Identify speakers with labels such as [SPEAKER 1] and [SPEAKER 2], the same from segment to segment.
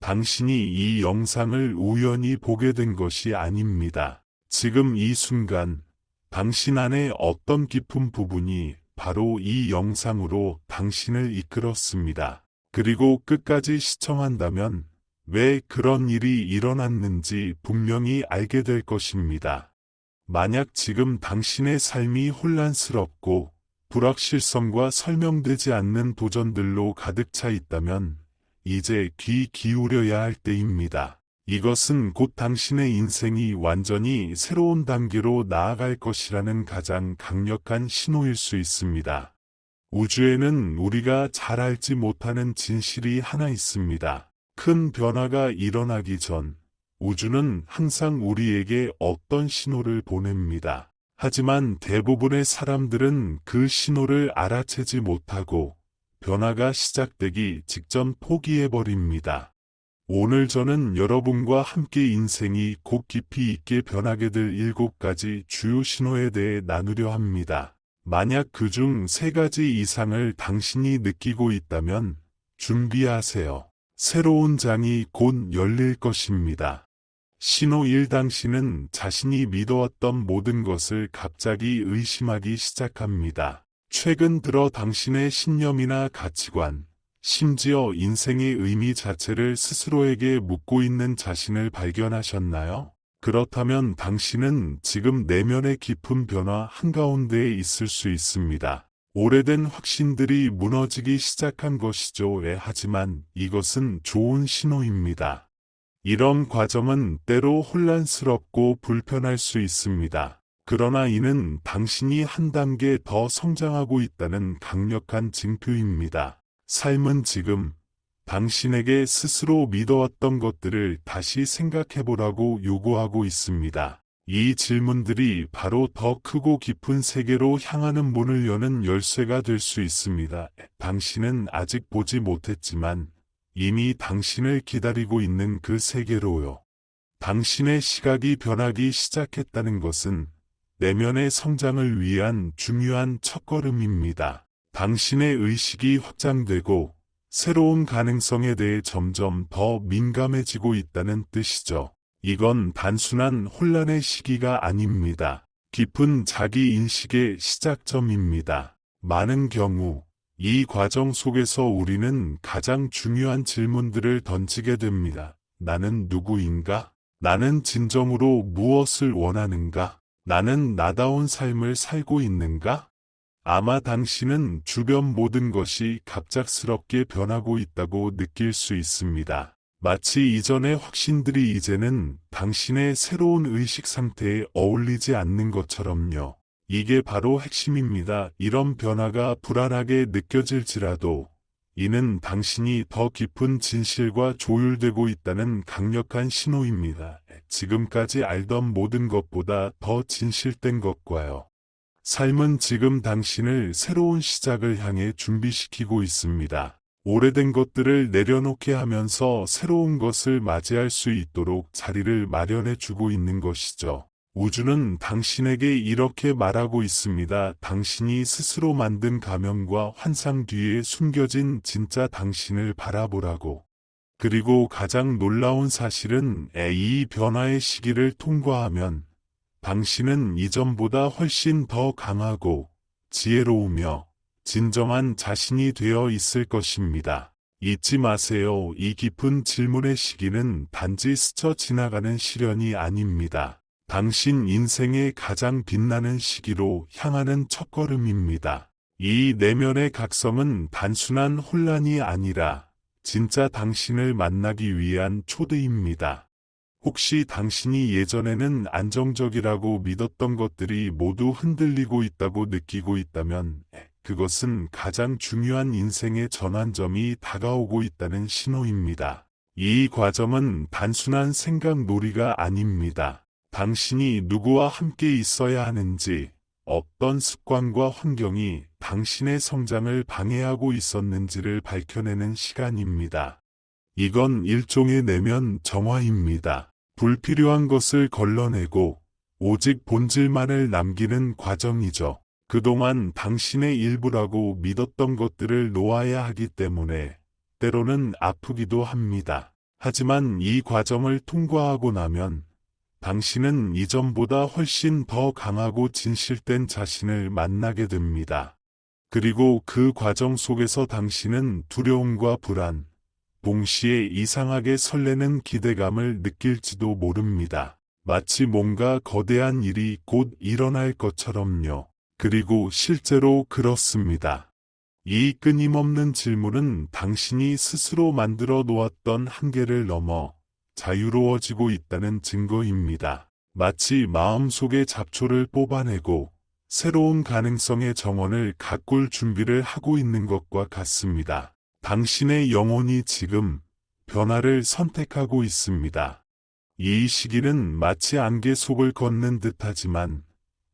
[SPEAKER 1] 당신이 이 영상을 우연히 보게 된 것이 아닙니다. 지금 이 순간, 당신 안에 어떤 깊은 부분이 바로 이 영상으로 당신을 이끌었습니다. 그리고 끝까지 시청한다면 왜 그런 일이 일어났는지 분명히 알게 될 것입니다. 만약 지금 당신의 삶이 혼란스럽고 불확실성과 설명되지 않는 도전들로 가득 차 있다면 이제 귀 기울여야 할 때입니다. 이것은 곧 당신의 인생이 완전히 새로운 단계로 나아갈 것이라는 가장 강력한 신호일 수 있습니다. 우주에는 우리가 잘 알지 못하는 진실이 하나 있습니다. 큰 변화가 일어나기 전 우주는 항상 우리에게 어떤 신호를 보냅니다. 하지만 대부분의 사람들은 그 신호를 알아채지 못하고 변화가 시작되기 직전 포기해버립니다. 오늘 저는 여러분과 함께 인생이 곧 깊이 있게 변하게 될 7가지 주요 신호에 대해 나누려 합니다. 만약 그중 3가지 이상을 당신이 느끼고 있다면 준비하세요. 새로운 장이 곧 열릴 것입니다. 신호 1. 당신은 자신이 믿어왔던 모든 것을 갑자기 의심하기 시작합니다. 최근 들어 당신의 신념이나 가치관, 심지어 인생의 의미 자체를 스스로에게 묻고 있는 자신을 발견하셨나요? 그렇다면 당신은 지금 내면의 깊은 변화 한가운데에 있을 수 있습니다. 오래된 확신들이 무너지기 시작한 것이죠. 하지만 이것은 좋은 신호입니다. 이런 과정은 때로 혼란스럽고 불편할 수 있습니다. 그러나 이는 당신이 한 단계 더 성장하고 있다는 강력한 징표입니다. 삶은 지금 당신에게 스스로 믿어왔던 것들을 다시 생각해보라고 요구하고 있습니다. 이 질문들이 바로 더 크고 깊은 세계로 향하는 문을 여는 열쇠가 될 수 있습니다. 당신은 아직 보지 못했지만 이미 당신을 기다리고 있는 그 세계로요. 당신의 시각이 변하기 시작했다는 것은 내면의 성장을 위한 중요한 첫걸음입니다. 당신의 의식이 확장되고 새로운 가능성에 대해 점점 더 민감해지고 있다는 뜻이죠. 이건 단순한 혼란의 시기가 아닙니다. 깊은 자기인식의 시작점입니다. 많은 경우 이 과정 속에서 우리는 가장 중요한 질문들을 던지게 됩니다. 나는 누구인가? 나는 진정으로 무엇을 원하는가? 나는 나다운 삶을 살고 있는가? 아마 당신은 주변 모든 것이 갑작스럽게 변하고 있다고 느낄 수 있습니다. 마치 이전의 확신들이 이제는 당신의 새로운 의식 상태에 어울리지 않는 것처럼요. 이게 바로 핵심입니다. 이런 변화가 불안하게 느껴질지라도 이는 당신이 더 깊은 진실과 조율되고 있다는 강력한 신호입니다. 지금까지 알던 모든 것보다 더 진실된 것과요. 삶은 지금 당신을 새로운 시작을 향해 준비시키고 있습니다. 오래된 것들을 내려놓게 하면서 새로운 것을 맞이할 수 있도록 자리를 마련해 주고 있는 것이죠. 우주는 당신에게 이렇게 말하고 있습니다. 당신이 스스로 만든 가면과 환상 뒤에 숨겨진 진짜 당신을 바라보라고. 그리고 가장 놀라운 사실은 이 변화의 시기를 통과하면 당신은 이전보다 훨씬 더 강하고 지혜로우며 진정한 자신이 되어 있을 것입니다. 잊지 마세요. 이 깊은 질문의 시기는 단지 스쳐 지나가는 시련이 아닙니다. 당신 인생의 가장 빛나는 시기로 향하는 첫걸음입니다. 이 내면의 각성은 단순한 혼란이 아니라 진짜 당신을 만나기 위한 초대입니다. 혹시 당신이 예전에는 안정적이라고 믿었던 것들이 모두 흔들리고 있다고 느끼고 있다면 그것은 가장 중요한 인생의 전환점이 다가오고 있다는 신호입니다. 이 과정은 단순한 생각놀이가 아닙니다. 당신이 누구와 함께 있어야 하는지, 어떤 습관과 환경이 당신의 성장을 방해하고 있었는지를 밝혀내는 시간입니다. 이건 일종의 내면 정화입니다. 불필요한 것을 걸러내고 오직 본질만을 남기는 과정이죠. 그동안 당신의 일부라고 믿었던 것들을 놓아야 하기 때문에 때로는 아프기도 합니다. 하지만 이 과정을 통과하고 나면 당신은 이전보다 훨씬 더 강하고 진실된 자신을 만나게 됩니다. 그리고 그 과정 속에서 당신은 두려움과 불안, 동시에 이상하게 설레는 기대감을 느낄지도 모릅니다. 마치 뭔가 거대한 일이 곧 일어날 것처럼요. 그리고 실제로 그렇습니다. 이 끊임없는 질문은 당신이 스스로 만들어 놓았던 한계를 넘어 자유로워지고 있다는 증거입니다. 마치 마음속의 잡초를 뽑아내고 새로운 가능성의 정원을 가꿀 준비를 하고 있는 것과 같습니다. 당신의 영혼이 지금 변화를 선택하고 있습니다. 이 시기는 마치 안개 속을 걷는 듯하지만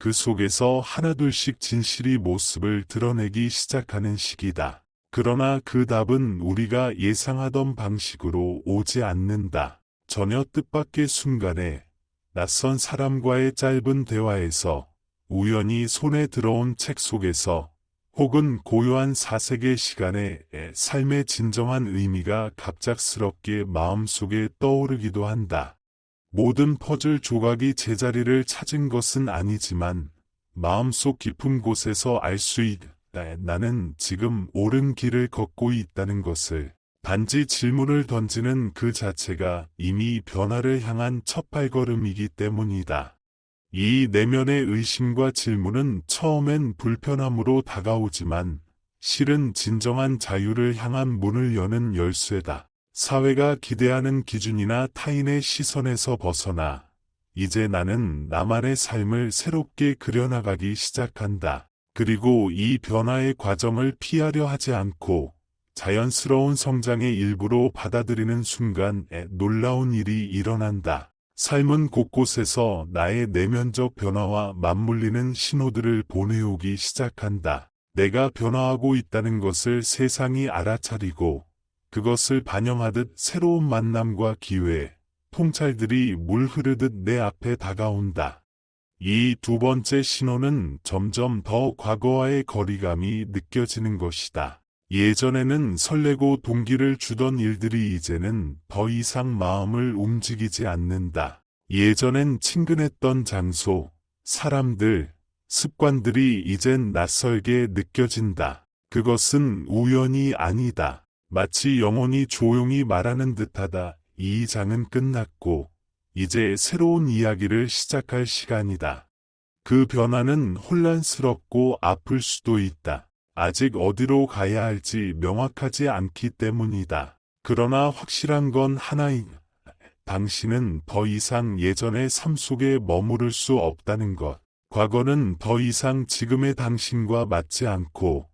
[SPEAKER 1] 그 속에서 하나둘씩 진실이 모습을 드러내기 시작하는 시기다. 그러나 그 답은 우리가 예상하던 방식으로 오지 않는다. 전혀 뜻밖의 순간에 낯선 사람과의 짧은 대화에서 우연히 손에 들어온 책 속에서 혹은 고요한 사색의 시간에 삶의 진정한 의미가 갑작스럽게 마음속에 떠오르기도 한다. 모든 퍼즐 조각이 제자리를 찾은 것은 아니지만 마음속 깊은 곳에서 알 수 있다. 나는 지금 옳은 길을 걷고 있다는 것을. 단지 질문을 던지는 그 자체가 이미 변화를 향한 첫 발걸음이기 때문이다. 이 내면의 의심과 질문은 처음엔 불편함으로 다가오지만 실은 진정한 자유를 향한 문을 여는 열쇠다. 사회가 기대하는 기준이나 타인의 시선에서 벗어나 이제 나는 나만의 삶을 새롭게 그려나가기 시작한다. 그리고 이 변화의 과정을 피하려 하지 않고 자연스러운 성장의 일부로 받아들이는 순간에 놀라운 일이 일어난다. 삶은 곳곳에서 나의 내면적 변화와 맞물리는 신호들을 보내오기 시작한다. 내가 변화하고 있다는 것을 세상이 알아차리고 그것을 반영하듯 새로운 만남과 기회, 통찰들이 물 흐르듯 내 앞에 다가온다. 이 두 번째 신호는 점점 더 과거와의 거리감이 느껴지는 것이다. 예전에는 설레고 동기를 주던 일들이 이제는 더 이상 마음을 움직이지 않는다. 예전엔 친근했던 장소, 사람들, 습관들이 이젠 낯설게 느껴진다. 그것은 우연이 아니다. 마치 영혼이 조용히 말하는 듯하다. 이 장은 끝났고 이제 새로운 이야기를 시작할 시간이다. 그 변화는 혼란스럽고 아플 수도 있다. 아직 어디로 가야 할지 명확하지 않기 때문이다. 그러나 확실한 건 하나인 당신은 더 이상 예전의 삶 속에 머무를 수 없다는 것. 과거는 더 이상 지금의 당신과 맞지 않고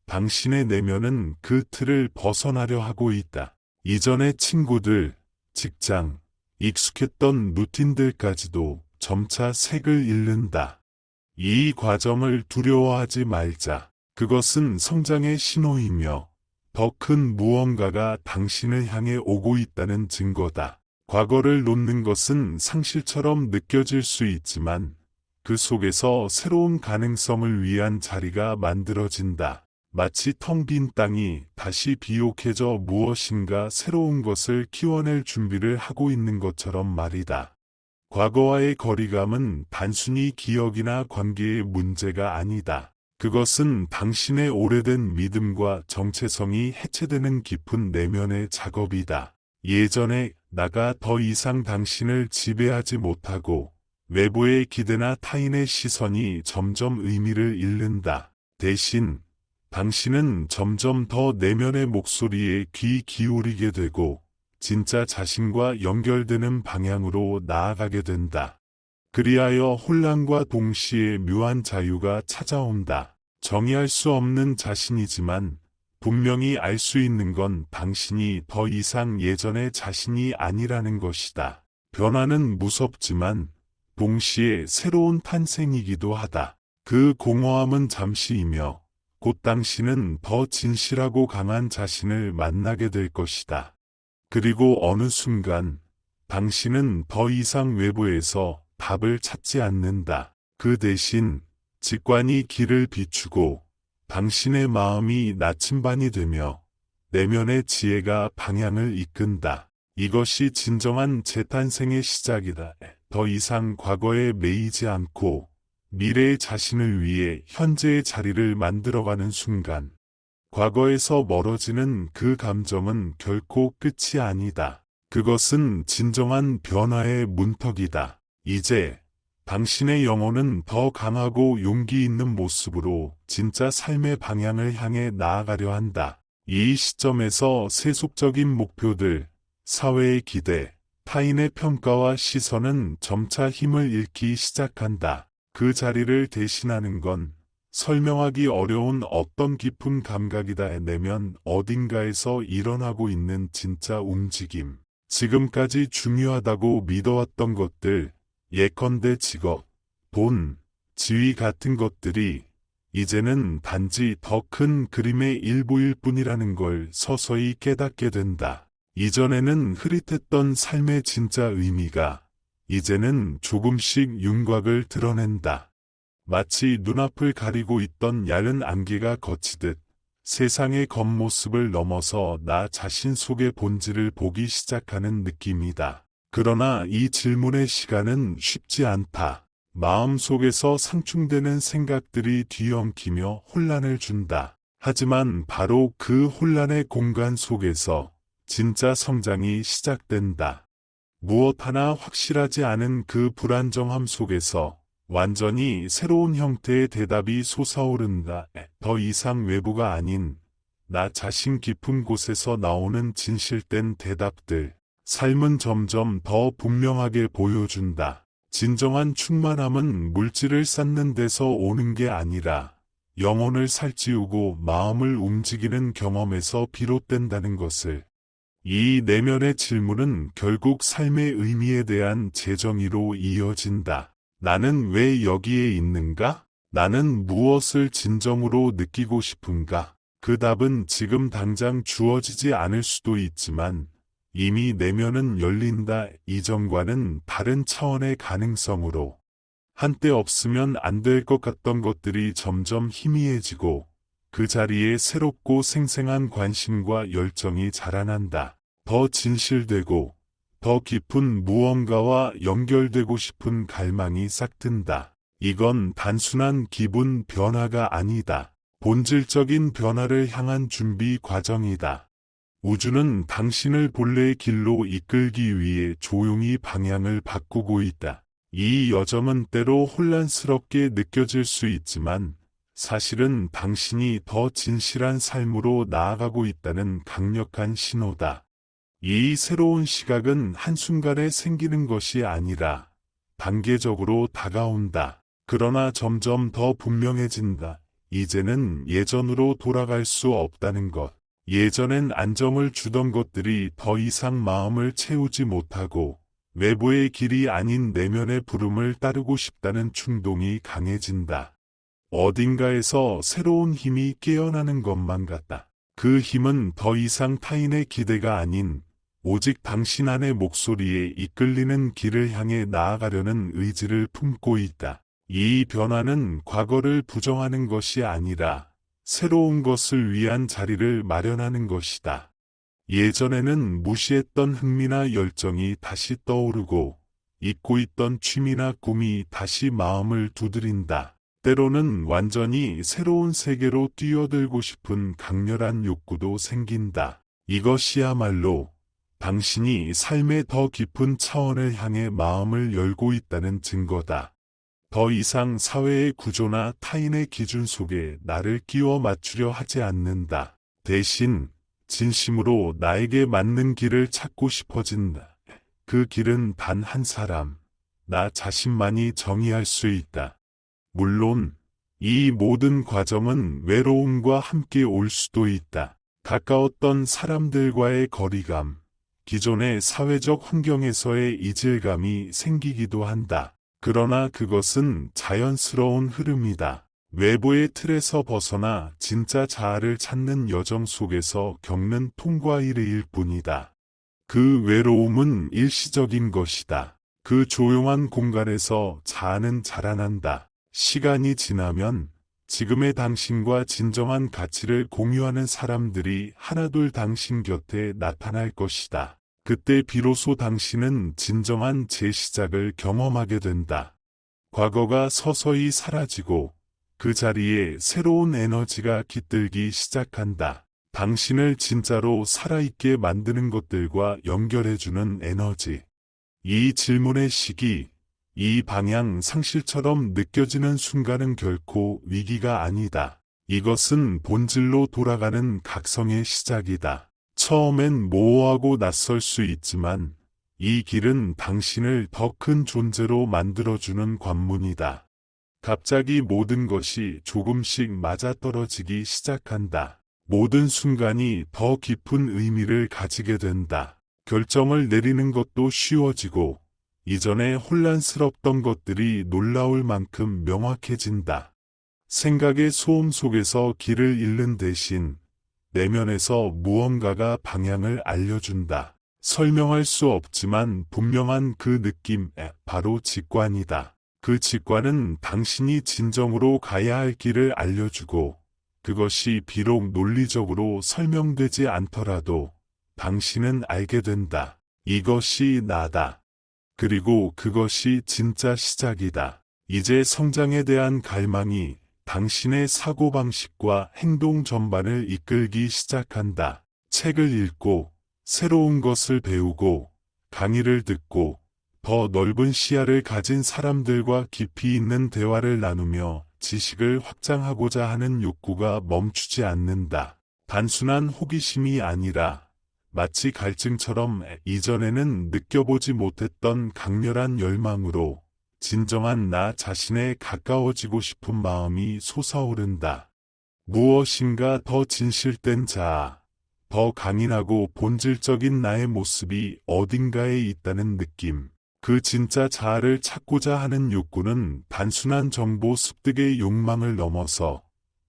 [SPEAKER 1] 당신의 내면은 그 틀을 벗어나려 하고 있다. 이전의 친구들, 직장, 익숙했던 루틴들까지도 점차 색을 잃는다. 이 과정을 두려워하지 말자. 그것은 성장의 신호이며 더 큰 무언가가 당신을 향해 오고 있다는 증거다. 과거를 놓는 것은 상실처럼 느껴질 수 있지만 그 속에서 새로운 가능성을 위한 자리가 만들어진다. 마치 텅 빈 땅이 다시 비옥해져 무엇인가 새로운 것을 키워낼 준비를 하고 있는 것처럼 말이다. 과거와의 거리감은 단순히 기억이나 관계의 문제가 아니다. 그것은 당신의 오래된 믿음과 정체성이 해체되는 깊은 내면의 작업이다. 예전에 나가 더 이상 당신을 지배하지 못하고 외부의 기대나 타인의 시선이 점점 의미를 잃는다. 대신 당신은 점점 더 내면의 목소리에 귀 기울이게 되고 진짜 자신과 연결되는 방향으로 나아가게 된다. 그리하여 혼란과 동시에 묘한 자유가 찾아온다. 정의할 수 없는 자신이지만 분명히 알 수 있는 건 당신이 더 이상 예전의 자신이 아니라는 것이다. 변화는 무섭지만 동시에 새로운 탄생이기도 하다. 그 공허함은 잠시이며 곧 당신은 더 진실하고 강한 자신을 만나게 될 것이다. 그리고 어느 순간 당신은 더 이상 외부에서 답을 찾지 않는다. 그 대신 직관이 길을 비추고 당신의 마음이 나침반이 되며 내면의 지혜가 방향을 이끈다. 이것이 진정한 재탄생의 시작이다. 더 이상 과거에 매이지 않고 미래의 자신을 위해 현재의 자리를 만들어가는 순간, 과거에서 멀어지는 그 감정은 결코 끝이 아니다. 그것은 진정한 변화의 문턱이다. 이제 당신의 영혼은 더 강하고 용기 있는 모습으로 진짜 삶의 방향을 향해 나아가려 한다. 이 시점에서 세속적인 목표들, 사회의 기대, 타인의 평가와 시선은 점차 힘을 잃기 시작한다. 그 자리를 대신하는 건 설명하기 어려운 어떤 깊은 감각이다. 내면 어딘가에서 일어나고 있는 진짜 움직임. 지금까지 중요하다고 믿어왔던 것들, 예컨대 직업, 돈, 지위 같은 것들이 이제는 단지 더 큰 그림의 일부일 뿐이라는 걸 서서히 깨닫게 된다. 이전에는 흐릿했던 삶의 진짜 의미가 이제는 조금씩 윤곽을 드러낸다. 마치 눈앞을 가리고 있던 얇은 안개가 걷히듯 세상의 겉모습을 넘어서 나 자신 속의 본질을 보기 시작하는 느낌이다. 그러나 이 질문의 시간은 쉽지 않다. 마음속에서 상충되는 생각들이 뒤엉키며 혼란을 준다. 하지만 바로 그 혼란의 공간 속에서 진짜 성장이 시작된다. 무엇 하나 확실하지 않은 그 불안정함 속에서 완전히 새로운 형태의 대답이 솟아오른다. 더 이상 외부가 아닌 나 자신 깊은 곳에서 나오는 진실된 대답들. 삶은 점점 더 분명하게 보여준다. 진정한 충만함은 물질을 쌓는 데서 오는 게 아니라 영혼을 살찌우고 마음을 움직이는 경험에서 비롯된다는 것을. 이 내면의 질문은 결국 삶의 의미에 대한 재정의로 이어진다. 나는 왜 여기에 있는가? 나는 무엇을 진정으로 느끼고 싶은가? 그 답은 지금 당장 주어지지 않을 수도 있지만 이미 내면은 열린다. 이전과는 다른 차원의 가능성으로 한때 없으면 안 될 것 같던 것들이 점점 희미해지고 그 자리에 새롭고 생생한 관심과 열정이 자라난다. 더 진실되고 더 깊은 무언가와 연결되고 싶은 갈망이 싹튼다. 이건 단순한 기분 변화가 아니다. 본질적인 변화를 향한 준비 과정이다. 우주는 당신을 본래의 길로 이끌기 위해 조용히 방향을 바꾸고 있다. 이 여정은 때로 혼란스럽게 느껴질 수 있지만 사실은 당신이 더 진실한 삶으로 나아가고 있다는 강력한 신호다. 이 새로운 시각은 한순간에 생기는 것이 아니라 단계적으로 다가온다. 그러나 점점 더 분명해진다. 이제는 예전으로 돌아갈 수 없다는 것. 예전엔 안정을 주던 것들이 더 이상 마음을 채우지 못하고 외부의 길이 아닌 내면의 부름을 따르고 싶다는 충동이 강해진다. 어딘가에서 새로운 힘이 깨어나는 것만 같다. 그 힘은 더 이상 타인의 기대가 아닌 오직 당신 안의 목소리에 이끌리는 길을 향해 나아가려는 의지를 품고 있다. 이 변화는 과거를 부정하는 것이 아니라 새로운 것을 위한 자리를 마련하는 것이다. 예전에는 무시했던 흥미나 열정이 다시 떠오르고 잊고 있던 취미나 꿈이 다시 마음을 두드린다. 때로는 완전히 새로운 세계로 뛰어들고 싶은 강렬한 욕구도 생긴다. 이것이야말로 당신이 삶의 더 깊은 차원을 향해 마음을 열고 있다는 증거다. 더 이상 사회의 구조나 타인의 기준 속에 나를 끼워 맞추려 하지 않는다. 대신 진심으로 나에게 맞는 길을 찾고 싶어진다. 그 길은 단 한 사람, 나 자신만이 정의할 수 있다. 물론 이 모든 과정은 외로움과 함께 올 수도 있다. 가까웠던 사람들과의 거리감, 기존의 사회적 환경에서의 이질감이 생기기도 한다. 그러나 그것은 자연스러운 흐름이다. 외부의 틀에서 벗어나 진짜 자아를 찾는 여정 속에서 겪는 통과 일일 뿐이다. 그 외로움은 일시적인 것이다. 그 조용한 공간에서 자아는 자라난다. 시간이 지나면 지금의 당신과 진정한 가치를 공유하는 사람들이 하나둘 당신 곁에 나타날 것이다. 그때 비로소 당신은 진정한 재시작을 경험하게 된다. 과거가 서서히 사라지고 그 자리에 새로운 에너지가 깃들기 시작한다. 당신을 진짜로 살아있게 만드는 것들과 연결해주는 에너지. 이 질문의 시기, 이 방향 상실처럼 느껴지는 순간은 결코 위기가 아니다. 이것은 본질로 돌아가는 각성의 시작이다. 처음엔 모호하고 낯설 수 있지만 이 길은 당신을 더 큰 존재로 만들어주는 관문이다. 갑자기 모든 것이 조금씩 맞아떨어지기 시작한다. 모든 순간이 더 깊은 의미를 가지게 된다. 결정을 내리는 것도 쉬워지고 이전에 혼란스럽던 것들이 놀라울 만큼 명확해진다. 생각의 소음 속에서 길을 잃는 대신 내면에서 무언가가 방향을 알려준다. 설명할 수 없지만 분명한 그 느낌, 바로 직관이다. 그 직관은 당신이 진정으로 가야 할 길을 알려주고 그것이 비록 논리적으로 설명되지 않더라도 당신은 알게 된다. 이것이 나다. 그리고 그것이 진짜 시작이다. 이제 성장에 대한 갈망이 당신의 사고방식과 행동 전반을 이끌기 시작한다. 책을 읽고, 새로운 것을 배우고, 강의를 듣고, 더 넓은 시야를 가진 사람들과 깊이 있는 대화를 나누며 지식을 확장하고자 하는 욕구가 멈추지 않는다. 단순한 호기심이 아니라 마치 갈증처럼 이전에는 느껴보지 못했던 강렬한 열망으로 진정한 나 자신에 가까워지고 싶은 마음이 솟아오른다. 무엇인가 더 진실된 자아, 더 강인하고 본질적인 나의 모습이 어딘가에 있다는 느낌. 그 진짜 자아를 찾고자 하는 욕구는 단순한 정보 습득의 욕망을 넘어서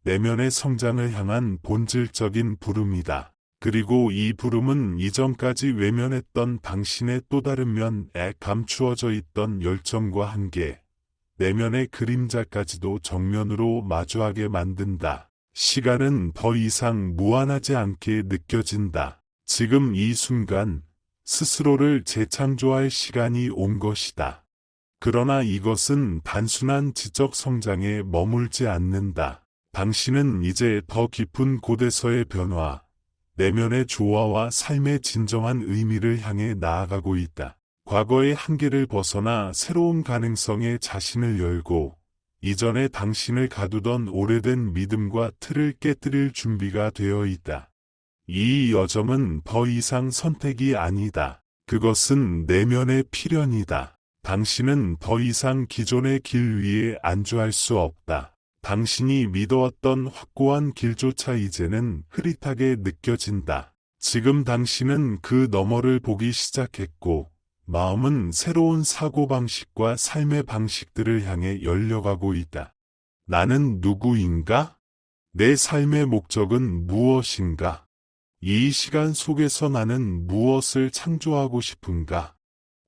[SPEAKER 1] 내면의 성장을 향한 본질적인 부름이다. 그리고 이 부름은 이전까지 외면했던 당신의 또 다른 면에 감추어져 있던 열정과 한계, 내면의 그림자까지도 정면으로 마주하게 만든다. 시간은 더 이상 무한하지 않게 느껴진다. 지금 이 순간, 스스로를 재창조할 시간이 온 것이다. 그러나 이것은 단순한 지적 성장에 머물지 않는다. 당신은 이제 더 깊은 곳에서의 변화, 내면의 조화와 삶의 진정한 의미를 향해 나아가고 있다. 과거의 한계를 벗어나 새로운 가능성에 자신을 열고 이전에 당신을 가두던 오래된 믿음과 틀을 깨뜨릴 준비가 되어 있다. 이 여정은 더 이상 선택이 아니다. 그것은 내면의 필연이다. 당신은 더 이상 기존의 길 위에 안주할 수 없다. 당신이 믿어왔던 확고한 길조차 이제는 흐릿하게 느껴진다. 지금 당신은 그 너머를 보기 시작했고, 마음은 새로운 사고방식과 삶의 방식들을 향해 열려가고 있다. 나는 누구인가? 내 삶의 목적은 무엇인가? 이 시간 속에서 나는 무엇을 창조하고 싶은가?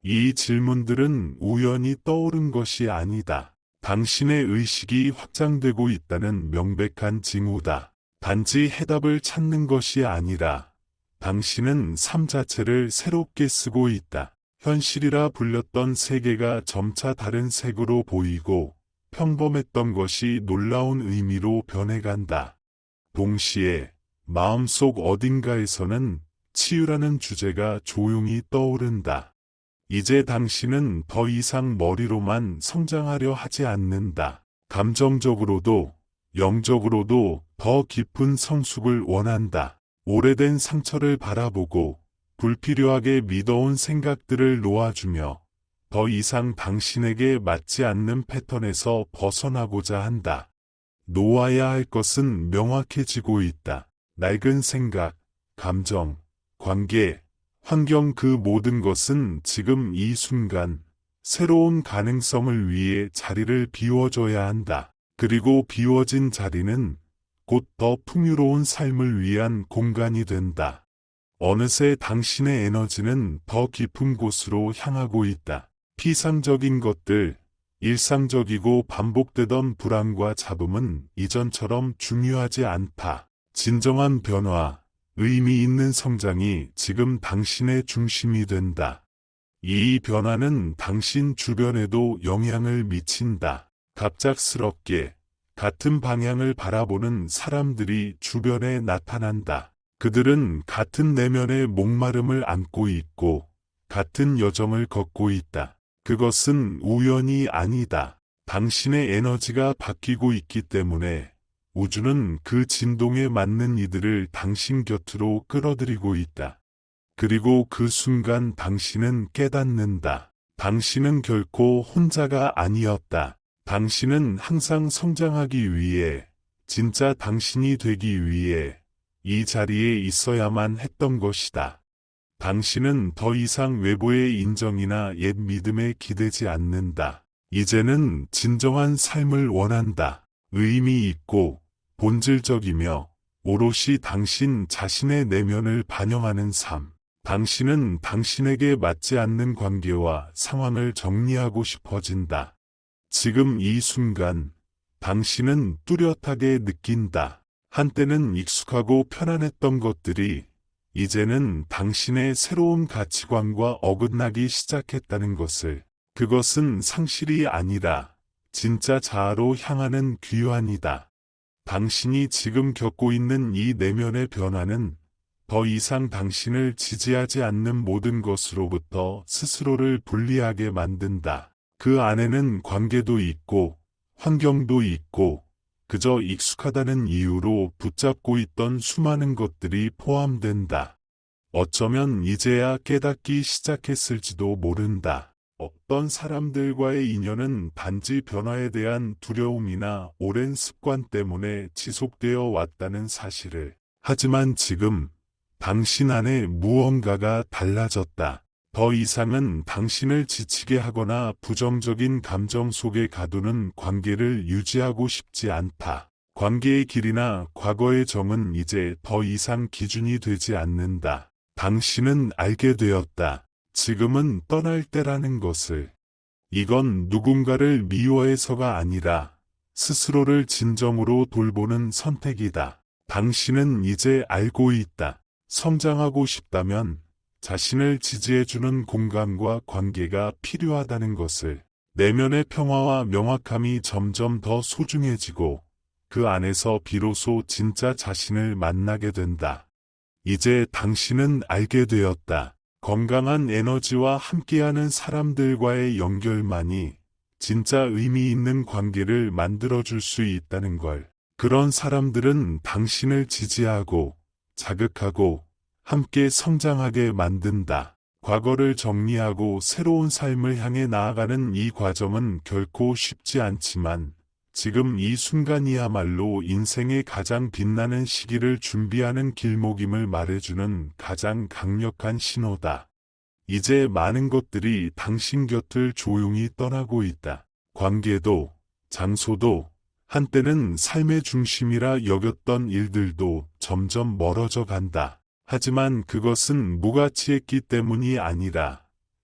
[SPEAKER 1] 이 질문들은 우연히 떠오른 것이 아니다. 당신의 의식이 확장되고 있다는 명백한 징후다. 단지 해답을 찾는 것이 아니라 당신은 삶 자체를 새롭게 쓰고 있다. 현실이라 불렸던 세계가 점차 다른 색으로 보이고 평범했던 것이 놀라운 의미로 변해간다. 동시에 마음속 어딘가에서는 치유라는 주제가 조용히 떠오른다. 이제 당신은 더 이상 머리로만 성장하려 하지 않는다. 감정적으로도 영적으로도 더 깊은 성숙을 원한다. 오래된 상처를 바라보고 불필요하게 믿어온 생각들을 놓아주며 더 이상 당신에게 맞지 않는 패턴에서 벗어나고자 한다. 놓아야 할 것은 명확해지고 있다. 낡은 생각, 감정, 관계, 환경 그 모든 것은 지금 이 순간 새로운 가능성을 위해 자리를 비워줘야 한다. 그리고 비워진 자리는 곧 더 풍요로운 삶을 위한 공간이 된다. 어느새 당신의 에너지는 더 깊은 곳으로 향하고 있다. 피상적인 것들, 일상적이고 반복되던 불안과 잡음은 이전처럼 중요하지 않다. 진정한 변화, 의미 있는 성장이 지금 당신의 중심이 된다. 이 변화는 당신 주변에도 영향을 미친다. 갑작스럽게 같은 방향을 바라보는 사람들이 주변에 나타난다. 그들은 같은 내면의 목마름을 안고 있고 같은 여정을 걷고 있다. 그것은 우연이 아니다. 당신의 에너지가 바뀌고 있기 때문에 우주는 그 진동에 맞는 이들을 당신 곁으로 끌어들이고 있다. 그리고 그 순간 당신은 깨닫는다. 당신은 결코 혼자가 아니었다. 당신은 항상 성장하기 위해, 진짜 당신이 되기 위해 이 자리에 있어야만 했던 것이다. 당신은 더 이상 외부의 인정이나 옛 믿음에 기대지 않는다. 이제는 진정한 삶을 원한다. 의미 있고 본질적이며 오롯이 당신 자신의 내면을 반영하는 삶. 당신은 당신에게 맞지 않는 관계와 상황을 정리하고 싶어진다. 지금 이 순간, 당신은 뚜렷하게 느낀다. 한때는 익숙하고 편안했던 것들이 이제는 당신의 새로운 가치관과 어긋나기 시작했다는 것을. 그것은 상실이 아니라 진짜 자아로 향하는 귀환이다. 당신이 지금 겪고 있는 이 내면의 변화는 더 이상 당신을 지지하지 않는 모든 것으로부터 스스로를 분리하게 만든다. 그 안에는 관계도 있고 환경도 있고 그저 익숙하다는 이유로 붙잡고 있던 수많은 것들이 포함된다. 어쩌면 이제야 깨닫기 시작했을지도 모른다. 어떤 사람들과의 인연은 단지 변화에 대한 두려움이나 오랜 습관 때문에 지속되어 왔다는 사실을. 하지만 지금 당신 안에 무언가가 달라졌다. 더 이상은 당신을 지치게 하거나 부정적인 감정 속에 가두는 관계를 유지하고 싶지 않다. 관계의 길이나 과거의 정은 이제 더 이상 기준이 되지 않는다. 당신은 알게 되었다. 지금은 떠날 때라는 것을. 이건 누군가를 미워해서가 아니라 스스로를 진정으로 돌보는 선택이다. 당신은 이제 알고 있다. 성장하고 싶다면 자신을 지지해주는 공간과 관계가 필요하다는 것을. 내면의 평화와 명확함이 점점 더 소중해지고 그 안에서 비로소 진짜 자신을 만나게 된다. 이제 당신은 알게 되었다. 건강한 에너지와 함께하는 사람들과의 연결만이 진짜 의미 있는 관계를 만들어줄 수 있다는 걸. 그런 사람들은 당신을 지지하고 자극하고 함께 성장하게 만든다. 과거를 정리하고 새로운 삶을 향해 나아가는 이 과정은 결코 쉽지 않지만 지금 이 순간이야말로 인생의 가장 빛나는 시기를 준비하는 길목임을 말해주는 가장 강력한 신호다. 이제 많은 것들이 당신 곁을 조용히 떠나고 있다. 관계도, 장소도, 한때는 삶의 중심이라 여겼던 일들도 점점 멀어져 간다. 하지만 그것은 무가치했기 때문이 아니라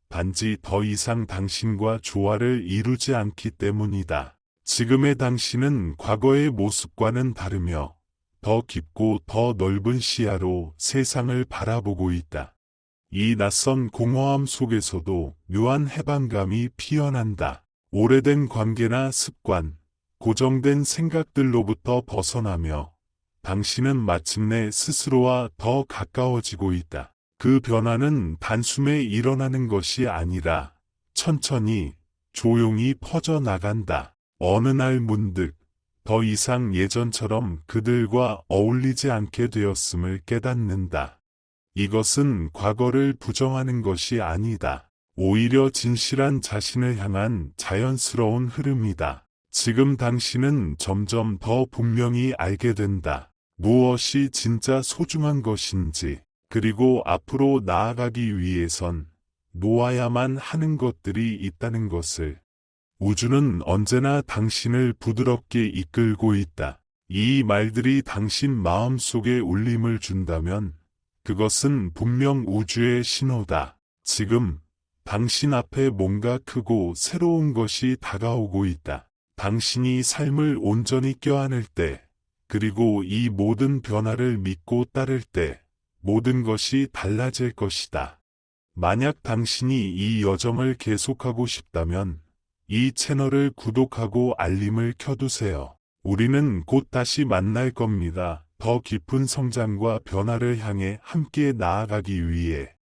[SPEAKER 1] 단지 더 이상 당신과 조화를 이루지 않기 때문이다. 지금의 당신은 과거의 모습과는 다르며 더 깊고 더 넓은 시야로 세상을 바라보고 있다. 이 낯선 공허함 속에서도 묘한 해방감이 피어난다. 오래된 관계나 습관, 고정된 생각들로부터 벗어나며 당신은 마침내 스스로와 더 가까워지고 있다. 그 변화는 단숨에 일어나는 것이 아니라 천천히 조용히 퍼져나간다. 어느 날 문득 더 이상 예전처럼 그들과 어울리지 않게 되었음을 깨닫는다. 이것은 과거를 부정하는 것이 아니다. 오히려 진실한 자신을 향한 자연스러운 흐름이다. 지금 당신은 점점 더 분명히 알게 된다. 무엇이 진짜 소중한 것인지, 그리고 앞으로 나아가기 위해선 놓아야만 하는 것들이 있다는 것을. 우주는 언제나 당신을 부드럽게 이끌고 있다. 이 말들이 당신 마음속에 울림을 준다면 그것은 분명 우주의 신호다. 지금 당신 앞에 뭔가 크고 새로운 것이 다가오고 있다. 당신이 삶을 온전히 껴안을 때, 그리고 이 모든 변화를 믿고 따를 때, 모든 것이 달라질 것이다. 만약 당신이 이 여정을 계속하고 싶다면 이 채널을 구독하고 알림을 켜두세요. 우리는 곧 다시 만날 겁니다. 더 깊은 성장과 변화를 향해 함께 나아가기 위해.